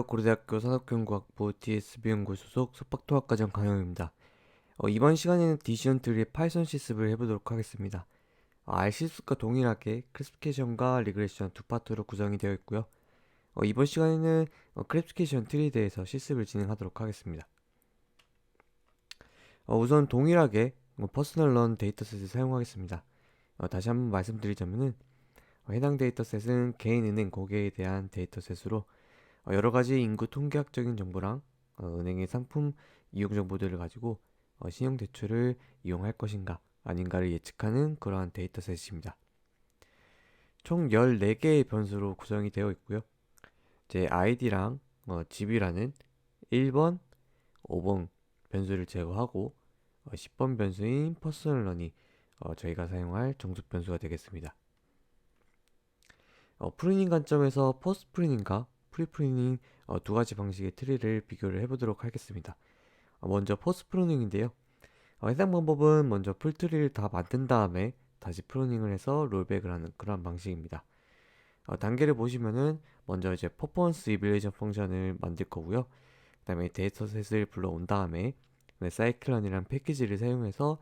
고려대학교 산업경영과학부 DSB연구소 소속 속박통합과정 강영입니다. 이번 시간에는 디시전트리의 파이썬 실습을 해보도록 하겠습니다. R 실습과 동일하게 클래시피케이션과 리그레션 두 파트로 구성이 되어 있고요. 이번 시간에는 클래시피케이션 트리에 대해서 실습을 진행하도록 하겠습니다. 우선 동일하게 퍼스널 런 데이터셋을 사용하겠습니다. 다시 한번 말씀드리자면은 해당 데이터셋은 개인 은행 고객에 대한 데이터셋으로 여러 가지 인구 통계학적인 정보랑 은행의 상품 이용 정보들을 가지고 신용 대출을 이용할 것인가 아닌가를 예측하는 그러한 데이터셋입니다. 총 14개의 변수로 구성이 되어 있고요. 제 아이디랑 집이라는 1번, 5번 변수를 제거하고 10번 변수인 퍼스널런이 저희가 사용할 정수 변수가 되겠습니다. 프루닝 관점에서 포스트 프루닝과 프리 프루닝 두 가지 방식의 트리를 비교를 해보도록 하겠습니다. 먼저 포스트 프루닝인데요. 해당 방법은 먼저 풀트리를 다 만든 다음에 다시 프루닝을 해서 롤백을 하는 그런 방식입니다. 단계를 보시면은 먼저 이제 퍼포먼스 이빌레이션 펑션을 만들 거고요. 그 다음에 데이터셋을 불러온 다음에 사이클런이라는 패키지를 사용해서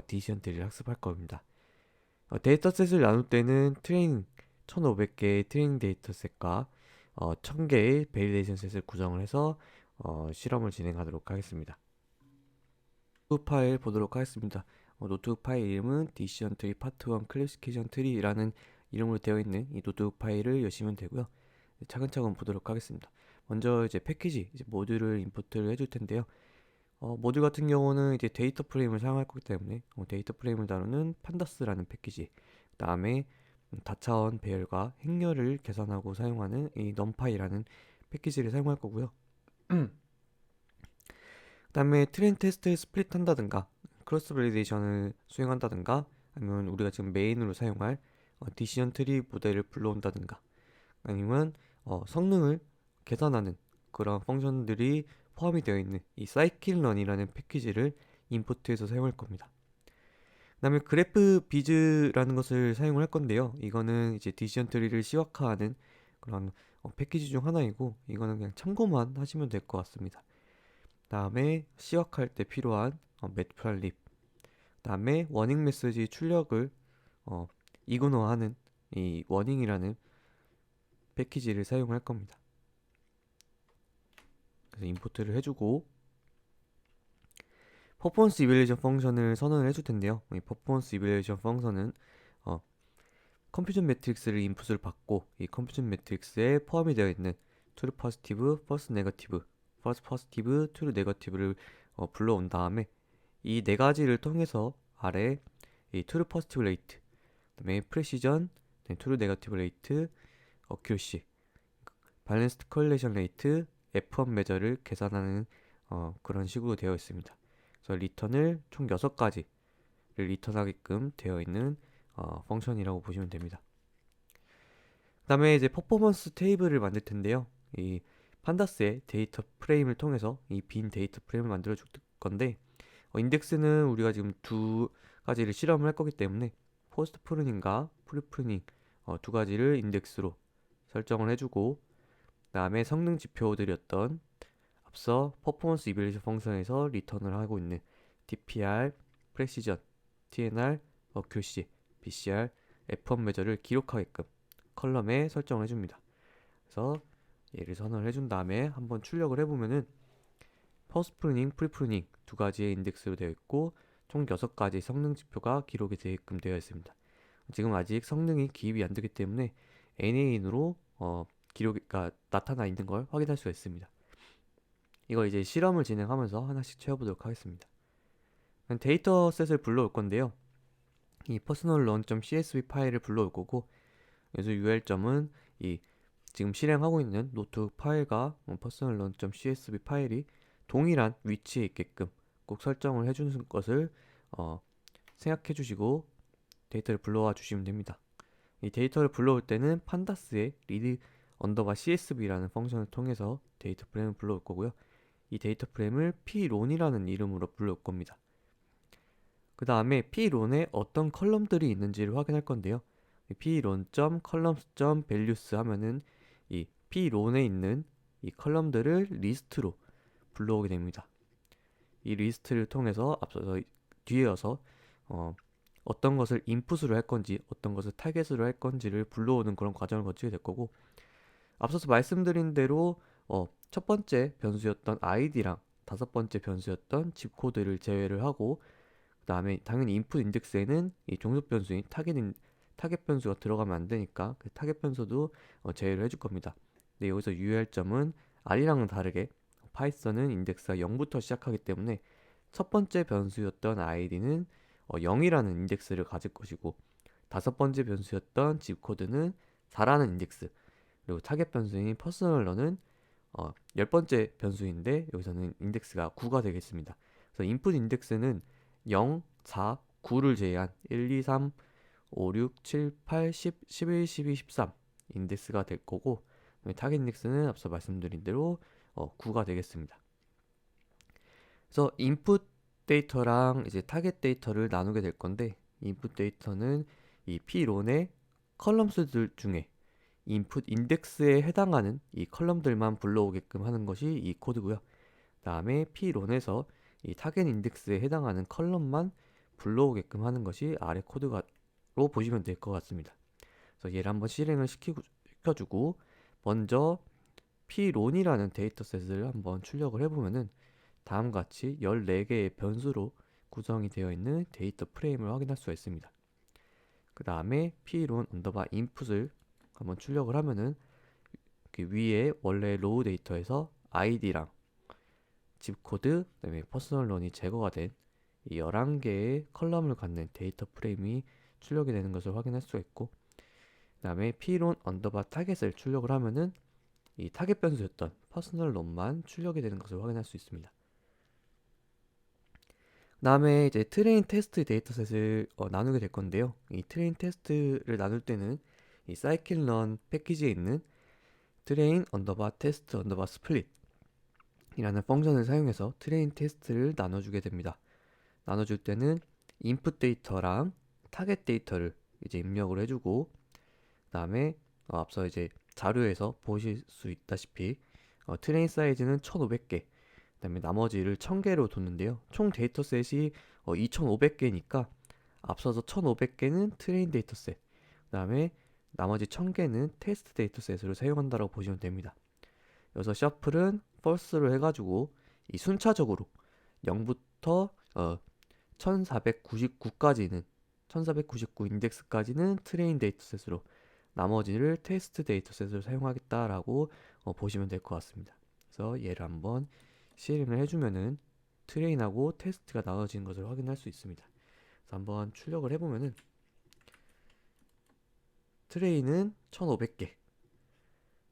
디시전 트리를 학습할 겁니다. 데이터셋을 나눌 때는 트레이닝 1500개의 트레이닝 데이터셋과 1000개의 베리데이션 셋을 구성을 해서 실험을 진행하도록 하겠습니다. 노트 파일 보도록 하겠습니다. 노트 파일 이름은 Decision Tree Part 1 Classification Tree라는 이름으로 되어 있는 이 노트 파일을 여시면 되고요. 차근차근 보도록 하겠습니다. 먼저 이제 패키지, 이제 모듈을 인풋을 해줄 텐데요. 모듈 같은 경우는 이제 데이터 프레임을 사용할 거기 때문에 데이터 프레임을 다루는 판다스라는 패키지, 그 다음에 다차원 배열과 행렬을 계산하고 사용하는 이 numPy라는 패키지를 사용할 거고요. 그 다음에 트레인 테스트를 스플릿 한다든가 크로스 밸리데이션을 수행한다든가 아니면 우리가 지금 메인으로 사용할 디시전 트리 모델을 불러온다든가 아니면 성능을 계산하는 그런 펑션들이 포함이 되어 있는 이 scikit-learn이라는 패키지를 인포트해서 사용할 겁니다. 그 다음에 그래프 비즈라는 것을 사용을 할 건데요. 이거는 이제 디시전 트리를 시각화하는 그런 패키지 중 하나이고 이거는 그냥 참고만 하시면 될 것 같습니다. 다음에 시각할 때 필요한 매트플립, 다음에 워닝 메시지 출력을 이그노하는 이 워닝이라는 패키지를 사용할 겁니다. 그래서 임포트를 해주고 퍼포먼스 이벨레이션 펑션을 선언을 해줄 텐데요. 이 퍼포먼스 이벨레이션 펑션은 컴퓨전 매트릭스를 인풋을 받고 이 컴퓨전 매트릭스에 포함이 되어 있는 true positive, false negative, false positive, true negative를 불러온 다음에 이 네 가지를 통해서 아래 이 true positive rate, 그다음에 precision, true negative rate, accuracy, balanced correlation rate, F1 매저를 계산하는 그런 식으로 되어 있습니다. 그래서 리턴을 총 6가지를 리턴하게끔 되어 있는 펑션이라고 보시면 됩니다. 그 다음에 이제 퍼포먼스 테이블을 만들 텐데요. 이 판다스의 데이터 프레임을 통해서 이 빈 데이터 프레임을 만들어 줄 건데 인덱스는 우리가 지금 두 가지를 실험을 할 거기 때문에 포스트 프루닝과 프리 프루닝 두 가지를 인덱스로 설정을 해주고 그 다음에 성능 지표들이었던 앞서 퍼포먼스 이벨리션 펑션에서 리턴을 하고 있는 DPR, 프레시전, TNR, 어큐시, BCR, F1 매저를 기록하게끔 컬럼에 설정을 해줍니다. 그래서 얘를 선언을 해준 다음에 한번 출력을 해보면은 퍼스트 프루닝, 프리 프루닝 두 가지의 인덱스로 되어 있고 총 6가지 성능 지표가 기록이 되게끔 되어 있습니다. 지금 아직 성능이 기입이 안 되기 때문에 NA인으로 기록가 나타나 있는 걸 확인할 수가 있습니다. 이걸 이제 실험을 진행하면서 하나씩 채워보도록 하겠습니다. 데이터셋을 불러올 건데요. 이 personal.csv 파일을 불러올 거고 여기서 UR점은 이 지금 실행하고 있는 노트 파일과 personal.csv 파일이 동일한 위치에 있게끔 꼭 설정을 해주는 것을 생각해 주시고 데이터를 불러와 주시면 됩니다. 이 데이터를 불러올 때는 판다스의 read 언더바 csv라는 펑션을 통해서 데이터 프레임을 불러올 거고요. 이 데이터 프레임을 pron이라는 이름으로 불러올 겁니다. 그 다음에 pron에 어떤 컬럼들이 있는지를 확인할 건데요. pron.columns.values 하면은 이 pron에 있는 이 컬럼들을 리스트로 불러오게 됩니다. 이 리스트를 통해서 앞서서 뒤에어서 어떤 것을 인풋으로 할 건지 어떤 것을 타겟으로 할 건지를 불러오는 그런 과정을 거치게 될 거고, 앞서서 말씀드린 대로 첫 번째 변수였던 id랑 다섯 번째 변수였던 집 코드를 제외를 하고, 그 다음에 당연히 인풋 인덱스에는 이 종속 변수인 타겟 변수가 들어가면 안 되니까 그 타겟 변수도 제외를 해줄 겁니다. 근데 여기서 유의할 점은 R이랑은 다르게 파이썬은 인덱스가 0부터 시작하기 때문에 첫 번째 변수였던 id는 0이라는 인덱스를 가질 것이고, 다섯 번째 변수였던 집 코드는 4라는 인덱스, 그리고 타겟 변수인 퍼스널러는 열 번째 변수인데 여기서는 인덱스가 9가 되겠습니다. 그래서 인풋 인덱스는 0, 4, 9를 제외한 1, 2, 3, 5, 6, 7, 8, 10, 11, 12, 13 인덱스가 될 거고, 타겟 인덱스는 앞서 말씀드린 대로 9가 되겠습니다. 그래서 인풋 데이터랑 이제 타겟 데이터를 나누게 될 건데, 인풋 데이터는 이 P론의 컬럼수들 중에 인풋 인덱스에 해당하는 이 컬럼들만 불러오게끔 하는 것이 이 코드고요. 다음에 P론에서 이 타겟 인덱스에 해당하는 컬럼만 불러오게끔 하는 것이 아래 코드로 보시면 될 것 같습니다. 그래서 얘를 한번 실행을 시켜주고, 먼저 P론이라는 데이터셋을 한번 출력을 해보면은 다음과 같이 14개의 변수로 구성이 되어 있는 데이터 프레임을 확인할 수가 있습니다. 그 다음에 P론 언더바 인풋을 한번 출력을 하면은 그 위에 원래 로우 데이터에서 id랑 집 코드, 그다음에 퍼스널 론이 제거가 된 이 11개의 컬럼을 갖는 데이터 프레임이 출력이 되는 것을 확인할 수가 있고, 그 다음에 P론 언더바 타겟을 출력을 하면은 이 타겟 변수였던 퍼스널 론만 출력이 되는 것을 확인할 수 있습니다. 그 다음에 이제 트레인 테스트 데이터셋을 나누게 될 건데요. 이 트레인 테스트를 나눌 때는 이 scikit-learn 패키지에 있는 트레인 언더바 테스트 언더바 스플릿 이라는 펑션을 사용해서 트레인 테스트를 나눠주게 됩니다. 나눠줄 때는 인풋 데이터랑 타겟 데이터를 이제 입력을 해주고, 그 다음에 앞서 이제 자료에서 보실 수 있다시피 트레인 사이즈는 1500개, 그 다음에 나머지를 1000개로 뒀는데요. 총 데이터셋이 2500개니까 앞서서 1500개는 트레인 데이터셋, 그 다음에 나머지 1000개는 테스트 데이터셋으로 사용한다고 보시면 됩니다. 여기서 셔플은 false로 해가지고 이 순차적으로 0부터 1499까지는 1499 인덱스까지는 트레인 데이터셋으로, 나머지를 테스트 데이터셋으로 사용하겠다라고 보시면 될 것 같습니다. 그래서 얘를 한번 실행을 해주면은 트레인하고 테스트가 나눠진 것을 확인할 수 있습니다. 그래서 한번 출력을 해보면은 트레인은 1500개,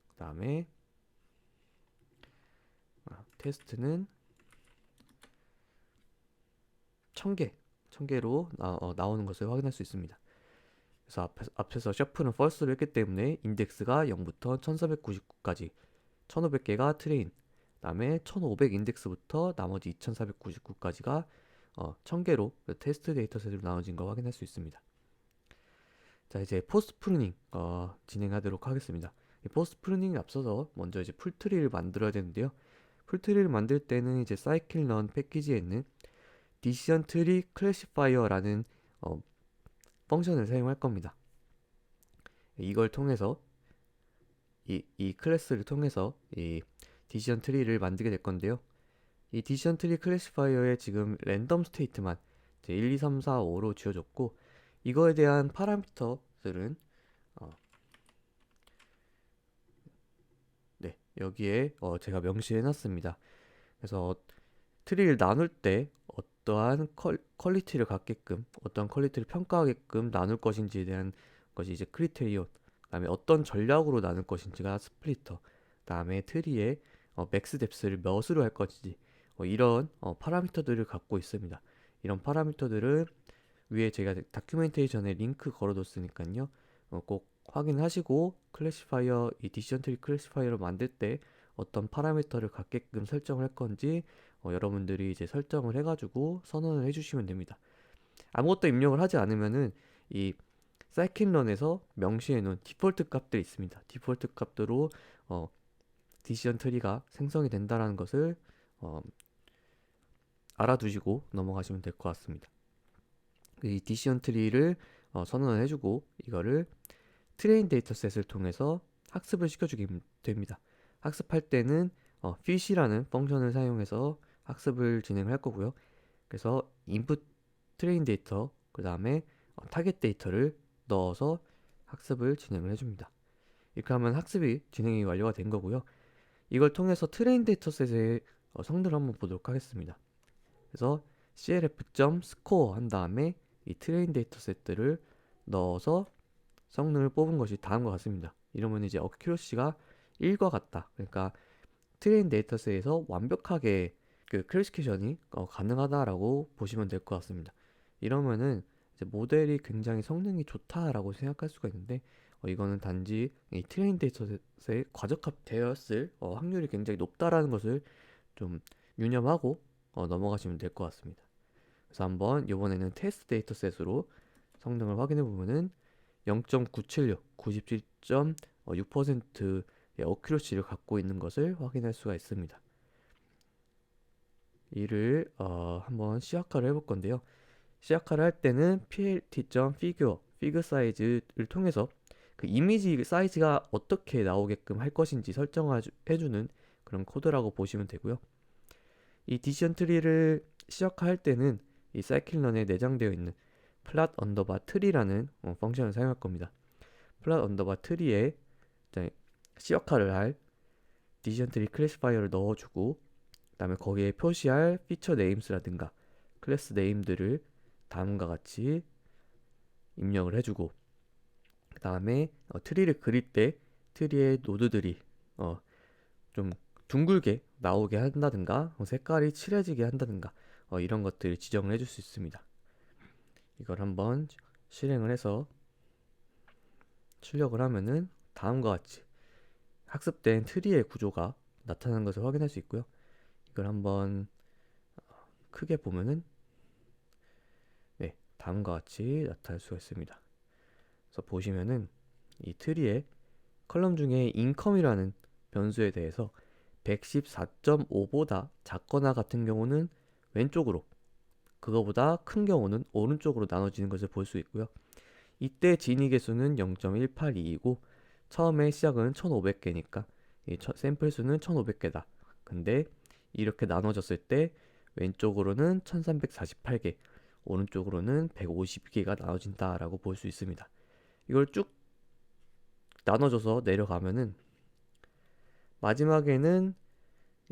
그 다음에 테스트는 1000개로 나오는 것을 확인할 수 있습니다. 그래서 앞에서 셔플은 false를 했기 때문에 인덱스가 0부터 1499까지 1500개가 트레인, 그 다음에 1500 인덱스부터 나머지 2499까지가 1000개로 테스트 데이터셋으로 나눠진 거 확인할 수 있습니다. 자, 이제 포스트 프루닝 진행하도록 하겠습니다. 포스트 프루닝에 앞서서 먼저 이제 풀트리를 만들어야 되는데요. 풀트리를 만들 때는 이제 scikit-learn 패키지에 있는 decision tree classifier라는 펑션을 사용할 겁니다. 이걸 통해서 이 클래스를 통해서 이 decision tree를 만들게 될 건데요. 이 decision tree classifier에 지금 랜덤 스테이트만 이제 1, 2, 3, 4, 5로 지어졌고, 이거에 대한 파라미터들은 네, 여기에 제가 명시해 놨습니다. 그래서 트리를 나눌 때 어떠한 퀄리티를 갖게끔, 어떠한 퀄리티를 평가하게끔 나눌 것인지에 대한 것이 이제 크리테리온, 그 다음에 어떤 전략으로 나눌 것인지가 스플리터, 그 다음에 트리의 맥스 뎁스를 몇으로 할 것인지, 이런 파라미터들을 갖고 있습니다. 이런 파라미터들을 위에 제가 다큐멘테이션에 링크 걸어뒀으니까요. 꼭 확인하시고 클래시파이어, 이 디시전 트리 클래시파이어를 만들 때 어떤 파라미터를 갖게끔 설정할 건지 여러분들이 이제 설정을 해가지고 선언을 해주시면 됩니다. 아무것도 입력을 하지 않으면은 이 scikit-learn에서 명시해 놓은 디폴트 값들이 있습니다. 디폴트 값대로 디시전 트리가 생성이 된다라는 것을 알아두시고 넘어가시면 될 것 같습니다. 이 디시전 트리를 선언을 해주고 이거를 트레인 데이터셋을 통해서 학습을 시켜주게 됩니다. 학습할 때는 fish라는 펑션을 사용해서 학습을 진행할 거고요. 그래서 input 트레인 데이터 그 다음에 타겟 데이터를 넣어서 학습을 진행을 해줍니다. 이렇게 하면 학습이 진행이 완료가 된 거고요. 이걸 통해서 트레인 데이터셋의 성능을 한번 보도록 하겠습니다. 그래서 clf.score 한 다음에 이 트레인 데이터셋들을 넣어서 성능을 뽑은 것이 다음과 같습니다. 이러면 이제 어큐러시가 1과 같다. 그러니까 트레인 데이터셋에서 완벽하게 그 클래시피케이션이 가능하다라고 보시면 될 것 같습니다. 이러면은 이제 모델이 굉장히 성능이 좋다라고 생각할 수가 있는데 이거는 단지 이 트레인 데이터셋에 과적합되었을 확률이 굉장히 높다라는 것을 좀 유념하고 넘어가시면 될 것 같습니다. 그래서 한번 이번에는 테스트 데이터셋으로 성능을 확인해 보면은 0.976, 97.6%의 어큐러시를 갖고 있는 것을 확인할 수가 있습니다. 이를 한번 시약화를 해볼 건데요. 시약화를 할 때는 plt.figure, 피그 사이즈를 통해서 그 이미지 사이즈가 어떻게 나오게끔 할 것인지 설정해주는 그런 코드라고 보시면 되고요. 이 디시전 트리를 시약화할 때는 이 사이클런에 내장되어 있는 플랫 언더바 트리라는 펑션을 사용할 겁니다. 플랫 언더바 트리에 시역화를 할 디시전 트리 클래시파이어를 넣어주고 그 다음에 거기에 표시할 피처 네임스라든가 클래스 네임들을 다음과 같이 입력을 해주고 그 다음에 트리를 그릴 때 트리의 노드들이 좀 둥글게 나오게 한다든가 색깔이 칠해지게 한다든가 이런 것들을 지정을 해줄 수 있습니다. 이걸 한번 실행을 해서 출력을 하면은 다음과 같이 학습된 트리의 구조가 나타나는 것을 확인할 수 있고요. 이걸 한번 크게 보면은 네, 다음과 같이 나타날 수가 있습니다. 그래서 보시면은 이 트리의 컬럼 중에 인컴이라는 변수에 대해서 114.5보다 작거나 같은 경우는 왼쪽으로, 그거보다 큰 경우는 오른쪽으로 나눠지는 것을 볼 수 있고요. 이때 진위 개수는 0.182이고 처음에 시작은 1500개니까 이 샘플 수는 1500개다. 근데 이렇게 나눠졌을 때 왼쪽으로는 1348개, 오른쪽으로는 150개가 나눠진다라고 볼 수 있습니다. 이걸 쭉 나눠줘서 내려가면은 마지막에는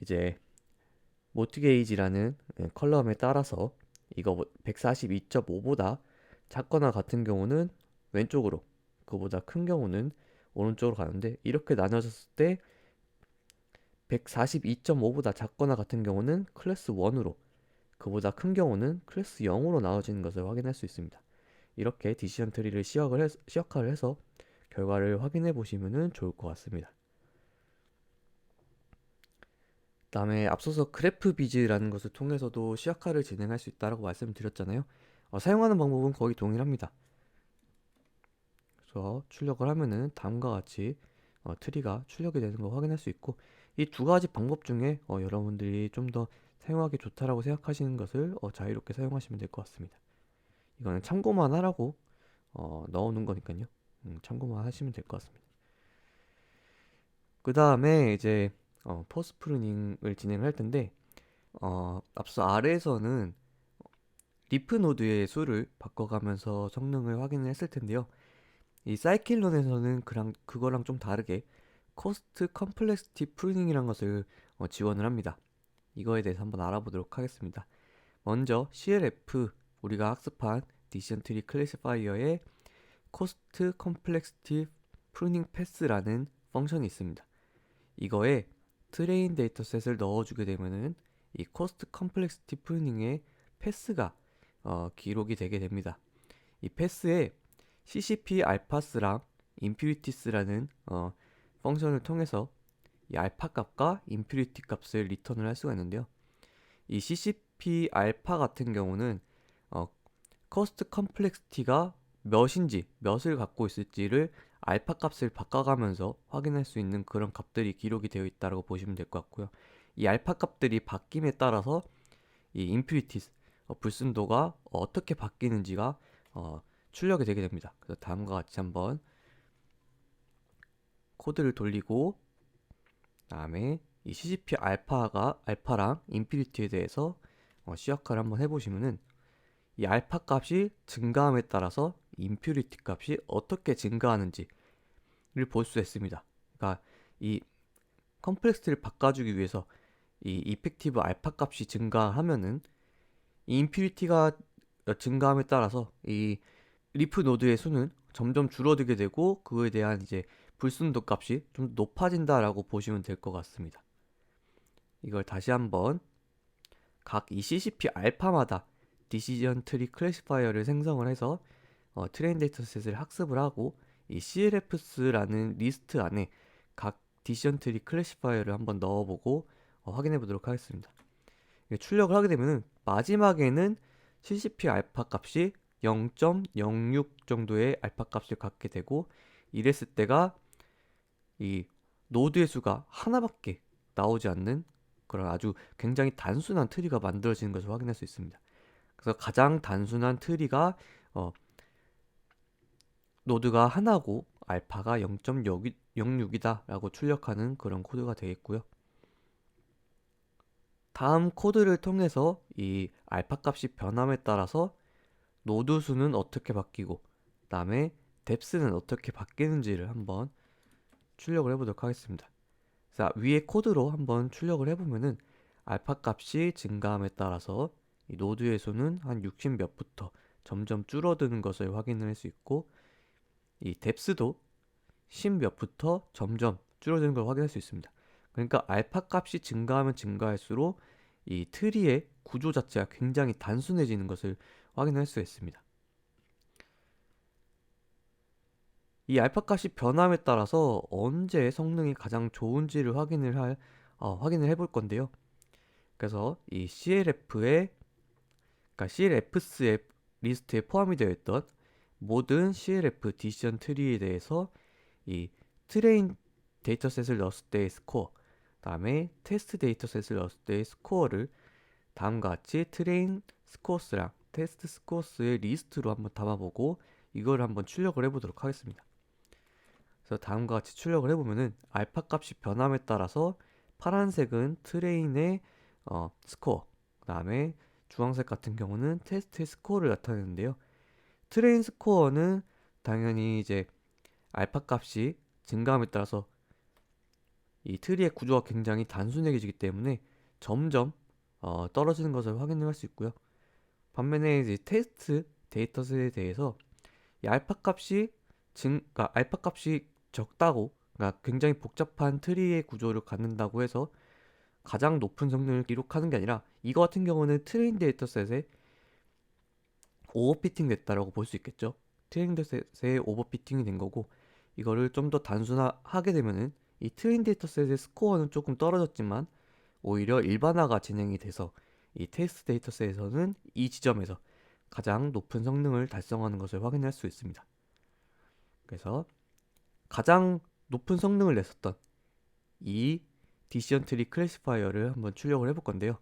이제 모티게이지라는 컬럼에 따라서 이거 142.5보다 작거나 같은 경우는 왼쪽으로, 그보다 큰 경우는 오른쪽으로 가는데 이렇게 나눠졌을 때 142.5보다 작거나 같은 경우는 클래스 1으로, 그보다 큰 경우는 클래스 0으로 나눠지는 것을 확인할 수 있습니다. 이렇게 디시전 트리를 시역화를 해서 결과를 확인해 보시면 좋을 것 같습니다. 그다음에 앞서서 그래프 비즈라는 것을 통해서도 시약화를 진행할 수 있다라고 말씀드렸잖아요. 사용하는 방법은 거의 동일합니다. 그래서 출력을 하면은 다음과 같이 트리가 출력이 되는 거 확인할 수 있고 이 두 가지 방법 중에 여러분들이 좀 더 사용하기 좋다라고 생각하시는 것을 자유롭게 사용하시면 될 것 같습니다. 이거는 참고만 하라고 넣어놓은 거니까요. 참고만 하시면 될 것 같습니다. 그 다음에 이제 포스트 프루닝을 진행할 텐데 앞서 아래에서는 리프 노드의 수를 바꿔가면서 성능을 확인을 했을 텐데요. 이 사이클론에서는 그거랑 좀 다르게 코스트 컴플렉시티 프루닝이라는 것을 지원을 합니다. 이거에 대해서 한번 알아보도록 하겠습니다. 먼저 CLF, 우리가 학습한 디시전 트리 클래시파이어의 코스트 컴플렉시티 프루닝 패스라는 펑션이 있습니다. 이거에 트레인 데이터셋을 넣어주게 되면은 이 코스트 컴플렉시티 프루닝의 패스가 기록이 되게 됩니다. 이 패스에 CCP 알파스랑 임퓨리티스라는 펑션을 통해서 이 알파 값과 임퓨리티 값을 리턴을 할 수가 있는데요. 이 CCP 알파 같은 경우는 코스트 컴플렉시티가 몇을 갖고 있을지를 알파 값을 바꿔가면서 확인할 수 있는 그런 값들이 기록이 되어 있다고 보시면 될 것 같고요. 이 알파 값들이 바뀜에 따라서 이 임퓨리티스 불순도가 어떻게 바뀌는지가 출력이 되게 됩니다. 그래서 다음과 같이 한번 코드를 돌리고 다음에 이 CCP 알파랑 인피니티에 대해서 시각화를 한번 해보시면은 이 알파 값이 증가함에 따라서 임퓨리티 값이 어떻게 증가하는지를 볼 수 있습니다. 그러니까 이 컴플렉스를 바꿔주기 위해서 이 이펙티브 알파 값이 증가하면은 이 임퓨리티가 증가함에 따라서 이 리프 노드의 수는 점점 줄어들게 되고 그거에 대한 이제 불순도 값이 좀 높아진다라고 보시면 될 것 같습니다. 이걸 다시 한번 각 이 CCP 알파마다 디시전 트리 클래시파이어를 생성을 해서 트레인 데이터셋을 학습을 하고 이 CLFs라는 리스트 안에 각 디시전 트리 클래시파이어를 한번 넣어보고 확인해 보도록 하겠습니다. 출력을 하게 되면은 마지막에는 CCP 알파 값이 0.06 정도의 알파 값을 갖게 되고 이랬을 때가 이 노드의 수가 하나밖에 나오지 않는 그런 아주 굉장히 단순한 트리가 만들어지는 것을 확인할 수 있습니다. 그래서 가장 단순한 트리가 노드가 하나고 알파가 0.06이다 라고 출력하는 그런 코드가 되겠고요. 다음 코드를 통해서 이 알파 값이 변함에 따라서 노드 수는 어떻게 바뀌고 그다음에 뎁스는 어떻게 바뀌는지를 한번 출력을 해보도록 하겠습니다. 자, 위에 코드로 한번 출력을 해보면은 알파 값이 증가함에 따라서 이 노드의 수는 한 60 몇부터 점점 줄어드는 것을 확인을 할 수 있고 이 뎁스도 10 몇부터 점점 줄어드는 걸 확인할 수 있습니다. 그러니까 알파 값이 증가하면 증가할수록 이 트리의 구조 자체가 굉장히 단순해지는 것을 확인할 수 있습니다. 이 알파 값이 변함에 따라서 언제 성능이 가장 좋은지를 확인을 해볼 건데요. 그래서 이 그러니까 CLFs의 리스트에 포함이 되어 있던 모든 CLF 디시전 트리에 대해서 이 트레인 데이터셋을 넣었을 때의 스코어, 다음에 테스트 데이터셋을 넣었을 때의 스코어를 다음과 같이 트레인 스코어스랑 테스트 스코어스의 리스트로 한번 담아보고 이걸 한번 출력을 해보도록 하겠습니다. 그래서 다음과 같이 출력을 해보면은 알파 값이 변함에 따라서 파란색은 트레인의 스코어, 그 다음에 주황색 같은 경우는 테스트의 스코어를 나타내는데요. 트레인 스코어는 당연히 이제 알파 값이 증가함에 따라서 이 트리의 구조가 굉장히 단순해지기 때문에 점점 떨어지는 것을 확인할 수 있고요. 반면에 이제 테스트 데이터셋에 대해서 이 그러니까 알파 값이 적다고, 그러니까 굉장히 복잡한 트리의 구조를 갖는다고 해서 가장 높은 성능을 기록하는 게 아니라 이거 같은 경우는 트레인 데이터셋에 오버피팅 됐다라고 볼 수 있겠죠. 트레인 데이터셋에 오버피팅이 된 거고 이거를 좀 더 단순화하게 되면은 이 트레인 데이터셋의 스코어는 조금 떨어졌지만 오히려 일반화가 진행이 돼서 이 테스트 데이터셋에서는 이 지점에서 가장 높은 성능을 달성하는 것을 확인할 수 있습니다. 그래서 가장 높은 성능을 냈었던 이 디시전 트리 클래시파이어를 한번 출력을 해볼 건데요.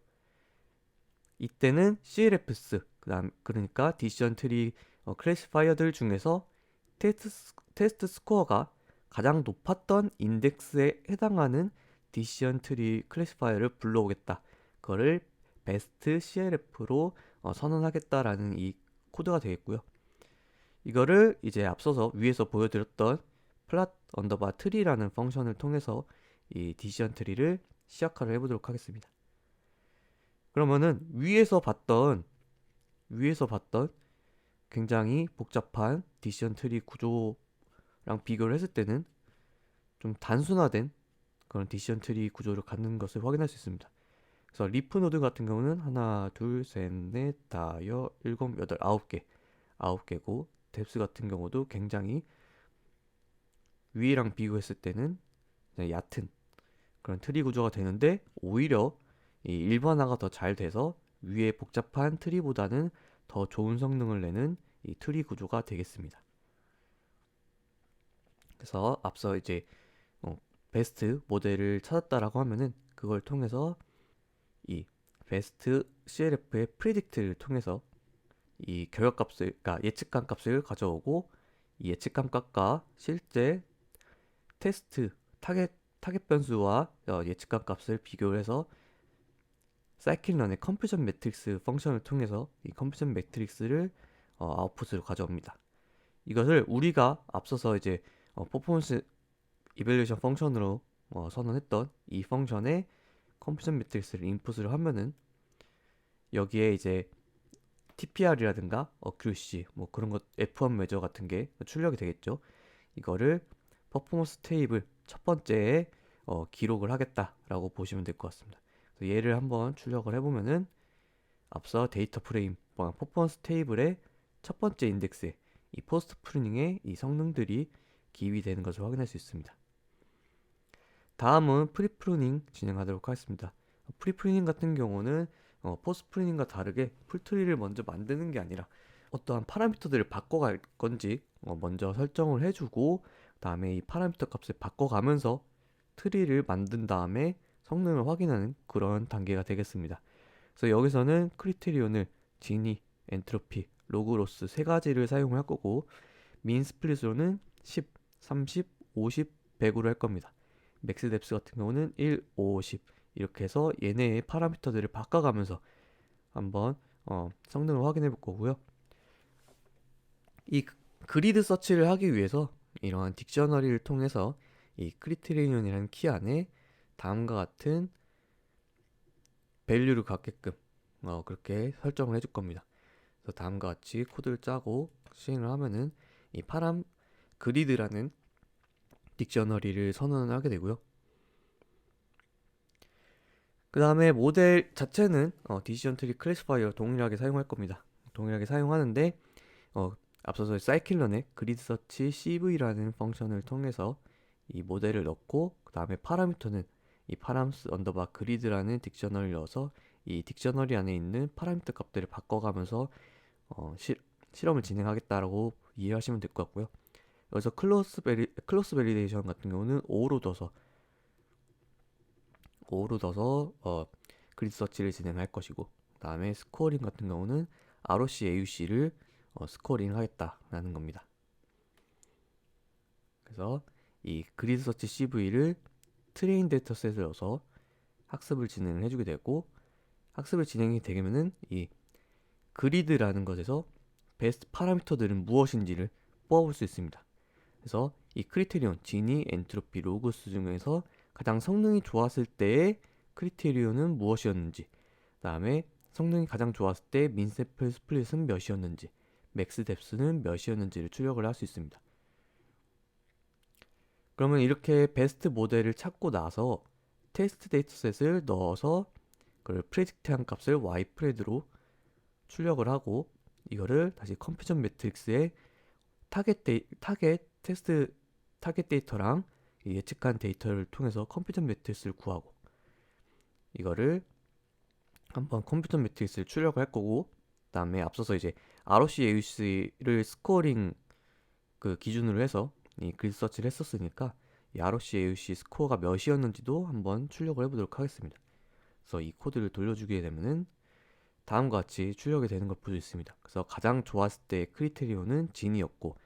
이때는 CLFs, 그러니까 디시전 트리 클래시파이어들 중에서 테스트 스코어가 가장 높았던 인덱스에 해당하는 디시전 트리 클래시파이어를 불러오겠다. 그거를 베스트 CLF로 선언하겠다라는 이 코드가 되겠고요. 이거를 이제 앞서서 위에서 보여드렸던 플랫 언더바 트리라는 펑션을 통해서 이 디시전 트리를 시작화를 해보도록 하겠습니다. 그러면은 위에서 봤던 굉장히 복잡한 디시전 트리 구조랑 비교를 했을 때는 좀 단순화된 그런 디시전 트리 구조를 갖는 것을 확인할 수 있습니다. 그래서 리프 노드 같은 경우는 하나, 둘, 셋, 넷, 다섯, 일곱, 여덟, 아홉 개고 뎁스 같은 경우도 굉장히 위랑 비교했을 때는 얕은 그런 트리 구조가 되는데 오히려 이 일반화가 더 잘 돼서 위에 복잡한 트리보다는 더 좋은 성능을 내는 이 트리 구조가 되겠습니다. 그래서 앞서 이제 베스트 모델을 찾았다라고 하면은 그걸 통해서 이 베스트 CLF의 프리딕트를 통해서 이 결과값을, 그러니까 예측감 값을 가져오고 이 예측감 값과 실제 테스트 타겟 변수와 예측감 값을 비교를 해서 사이클런의 컴퓨전 매트릭스 펑션을 통해서 이 컴퓨전 매트릭스를 아웃풋으로 가져옵니다. 이것을 우리가 앞서서 이제 퍼포먼스 이밸리에이션 펑션으로 선언했던 이 펑션의 컴퓨전 매트릭스를 인풋을 하면은 여기에 이제 TPR이라든가 어큐시 뭐 그런 것 F1 메저 같은 게 출력이 되겠죠. 이거를 퍼포먼스 테이블 첫 번째에 기록을 하겠다라고 보시면 될 것 같습니다. 그래서 얘를 한번 출력을 해보면은 앞서 데이터 프레임 퍼포먼스 테이블의 첫 번째 인덱스에 이 포스트 프루닝의 이 성능들이 기입이 되는 것을 확인할 수 있습니다. 다음은 프리 프루닝 진행하도록 하겠습니다. 프리 프루닝 같은 경우는 포스트 프루닝과 다르게 풀트리를 먼저 만드는 게 아니라 어떠한 파라미터들을 바꿔갈 건지 먼저 설정을 해주고 다음에 이 파라미터 값을 바꿔가면서 트리를 만든 다음에 성능을 확인하는 그런 단계가 되겠습니다. 그래서 여기서는 크리테리온을 지니, 엔트로피, 로그로스 세 가지를 사용할 거고 민 스플릿으로는 10, 30, 50, 100으로 할 겁니다. 맥스 뎁스 같은 경우는 1, 5, 10 이렇게 해서 얘네의 파라미터들을 바꿔가면서 한번 성능을 확인해 볼 거고요. 이 그리드 서치를 하기 위해서 이러한 딕셔너리를 통해서 이 크리테리온이라는 키 안에 다음과 같은 밸류를 갖게끔 그렇게 설정을 해줄 겁니다. 그래서 다음과 같이 코드를 짜고 시행을 하면은 이 그리드라는 딕셔너리를 선언을 하게 되고요. 그 다음에 모델 자체는 디시전 트리 클래시파이어 동일하게 사용할 겁니다. 동일하게 사용하는데 앞서서 사이클런의 그리드 서치 CV라는 펑션을 통해서 이 모델을 넣고 그 다음에 파라미터는 이 파람스 언더바 그리드라는 딕셔너리를 넣어서 이 딕셔너리 안에 있는 파라미터 값들을 바꿔가면서 실험을 진행하겠다라고 이해하시면 될 것 같고요. 여기서 클로스 밸리데이션 같은 경우는 5로 둬서 그리드 서치를 진행할 것이고 그 다음에 스코어링 같은 경우는 ROC, AUC를 스코어링 하겠다라는 겁니다. 그래서 이 그리드 서치 CV를 트레인 데이터셋에 넣어서 학습을 진행을 해주게 되고 학습을 진행이 되면은 이 그리드라는 것에서 베스트 파라미터들은 무엇인지를 뽑아볼 수 있습니다. 그래서 이 크리테리온, 지니, 엔트로피, 로그스 중에서 가장 성능이 좋았을 때의 크리테리온은 무엇이었는지 그 다음에 성능이 가장 좋았을 때 민샘플 스플릿은 몇이었는지 맥스 뎁스는 몇이었는지를 출력을 할 수 있습니다. 그러면 이렇게 베스트 모델을 찾고 나서 테스트 데이터셋을 넣어서 그걸 프레딕트한 값을 y프레드로 출력을 하고 이거를 다시 컴퓨전 매트릭스에 타겟 데이터랑 예측한 데이터를 통해서 컴퓨전 매트릭스를 구하고 이거를 한번 컴퓨전 매트릭스를 출력을 할 거고 그 다음에 앞서서 이제 ROC, AUC를 스코어링 그 기준으로 해서 이 그리드 서치를 했었으니까 이 ROC, AUC 스코어가 몇이었는지도 한번 출력을 해보도록 하겠습니다. 그래서 이 코드를 돌려주게 되면은 다음과 같이 출력이 되는 걸 볼 수 있습니다. 그래서 가장 좋았을 때 크리테리온은 진이었고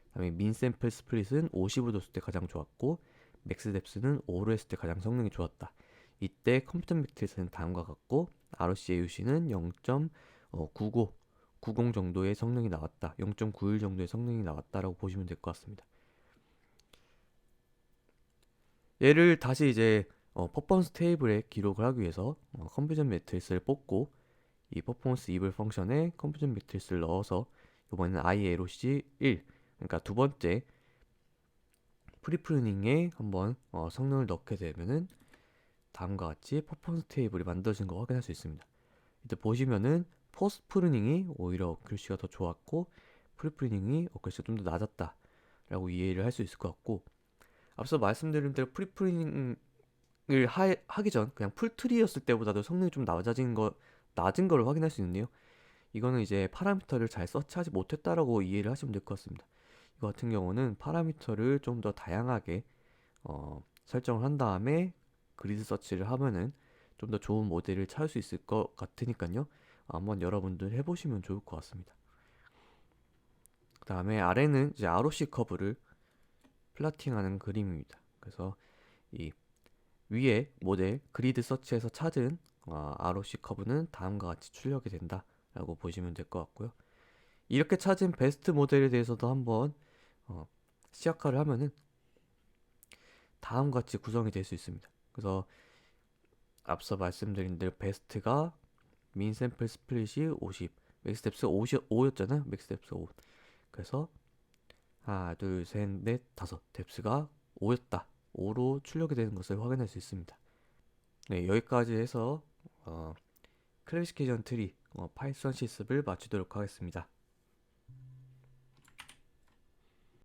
그다음에 민 샘플 스플릿은 50을 뒀을 때 가장 좋았고 맥스 뎁스는 5로 했을 때 가장 성능이 좋았다. 이때 컴퓨터 매트릭스는 다음과 같고 ROC, AUC는 0.90 정도의 성능이 나왔다. 0.91 정도의 성능이 나왔다라고 보시면 될 것 같습니다. 얘를 다시 이제 퍼포먼스 테이블에 기록을 하기 위해서 컴퓨전 매트리스를 뽑고 이 퍼포먼스 이블 펑션에 컴퓨전 매트리스를 넣어서 이번에는 ILOC 1 그러니까 두 번째 프리프루닝에 한번 성능을 넣게 되면은 다음과 같이 퍼포먼스 테이블이 만들어진 거 확인할 수 있습니다. 이때 보시면은 포스트 프루닝이 오히려 어큐시가 더 좋았고 프리프루닝이 어큐시가 좀 더 낮았다 라고 이해를 할 수 있을 것 같고 앞서 말씀드린 대로 프리프루닝을 하기 전 그냥 풀트리였을 때보다도 성능이 좀 낮은 거를 확인할 수 있는데요. 이거는 이제 파라미터를 잘 서치하지 못했다라고 이해를 하시면 될 것 같습니다. 이거 같은 경우는 파라미터를 좀 더 다양하게 설정을 한 다음에 그리드 서치를 하면은 좀 더 좋은 모델을 찾을 수 있을 것 같으니까요. 한번 여러분들 해보시면 좋을 것 같습니다. 그 다음에 아래는 이제 ROC 커브를 플라팅하는 그림입니다. 그래서 이 위에 모델 그리드 서치에서 찾은 ROC 커브는 다음과 같이 출력이 된다 라고 보시면 될 것 같고요. 이렇게 찾은 베스트 모델에 대해서도 한번 시각화를 하면은 다음과 같이 구성이 될 수 있습니다. 그래서 앞서 말씀드린 대로 베스트가 민 샘플 스플릿이 50, 맥스텝스 5였잖아요. 맥스텝스 5. 그래서 하나, 둘, 셋, 넷, 다섯 뎁스가 5였다. 5로 출력이 되는 것을 확인할 수 있습니다. 네, 여기까지 해서 클래시피케이션 트리 파이썬 실습을 마치도록 하겠습니다.